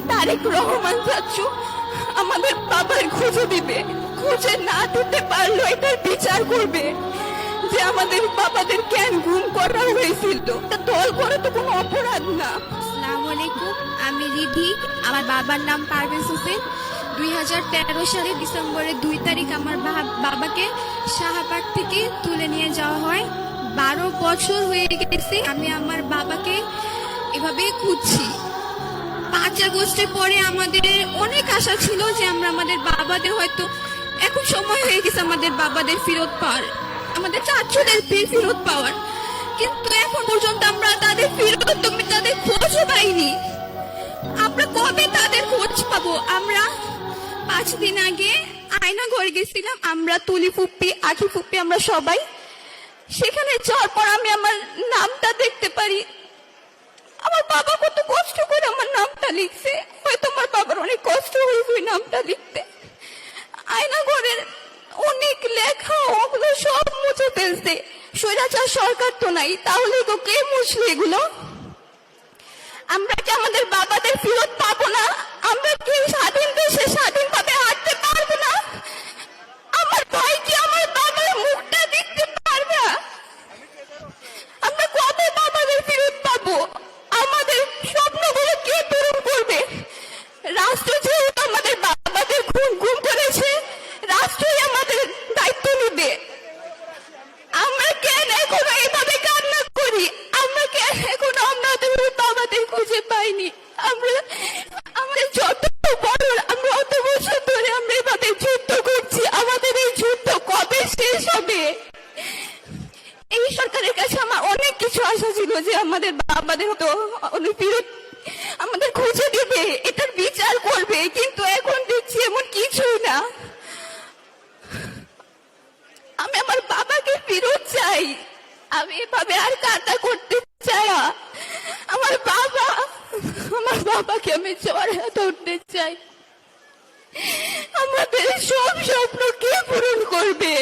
তারেক রহমান চাচু আমাদের বাবার খুঁজে দিবে, খুঁজে না দিতে পারলো এটার বিচার করবে যে আমাদের বাবাদের কেন গুম করা হয়েছিল। দল করে তো কোনো অপরাধ না। আসসালামু আলাইকুম, আমি রিধি। আমার বাবার নাম পারভেজ হোসেন। 2013 সালে ডিসেম্বরের 2 তারিখ আমার বাবাকে শাহবাগ থেকে তুলে নিয়ে যাওয়া হয়। 12 বছর হয়ে গেছে আমি আমার বাবাকে এভাবে খুঁজছি। 5 আগস্টের পরে আমাদের অনেক আশা ছিল যে আমরা আমাদের বাবাদের হয়তো এখন সময় হয়ে গেছে আমাদের বাবাদের ফেরত পাওয়ার, আমাদের চাচুদের ফেরত পাওয়ার, কিন্তু এখন পর্যন্ত আমরা তাদের তাদের খোঁজও পাইনি। আমরা কবে তাদের খোঁজ পাবো? আমরা 5 দিন আগে আয়না ঘরে গেছিলাম, আমরা তুলি ফুপ্পি, আখি ফুপ্পি, আমরা সবাই। সেখানে যাওয়ার পর আমি আমার নামটা দেখতে পারি। আমার বাবা কত কষ্ট করে আমার নামটা লিখছে, হয়তো আমার বাবার অনেক কষ্ট হয়েছে ওই নামটা লিখতে। আয়না ঘরের অনেক লেখা ওগুলো সব মুছে ফেলছে। স্বৈরাচার সরকার তো নাই, তাহলে তো কে মুছবে এগুলো? আমরা কি আমাদের বাবাদের ফেরত পাবো না? আমরা কি স্বাধীন দেশে স্বাধীনভাবে হাঁটতে পারবো না? আমার ভাই কি আমার বাবার মুখটা দেখতে পারবে না? আমরা কবে বাবাদের ফেরত পাবো? আমাদের স্বপ্নগুলো কে পূরণ করবে? রাষ্ট্র যেহেতু আমাদের বাবাদের গুম করেছে, রাষ্ট্রই আমাদের দায়িত্ব নেবে। আমরা কেন এখনো এইভাবে কান্না করি? আমরা কেন এখনো আমাদের বাবাদের খুঁজে পাইনি? আমরা আমাদের যত বড়, আমরা অত বছর ধরে আমরা এভাবে যুদ্ধ করছি, আমাদের এই যুদ্ধ কবে শেষ হবে? এই সরকারের কাছে আমার অনেক কিছু আশা ছিল যে আমাদের বাবাদের তো ফেরত আমাদের খুঁজে দিবে, এটার বিচার করবে, কিন্তু এখন দেখছি এমন কিছুই না। আমি আমার বাবাকে ফেরত চাই। আমি এভাবে আর কান্না করতে চাই না। আমার বাবাকে আমি জড়িয়ে ধরতে চাই। আমাদের সব স্বপ্ন কে পূরণ করবে?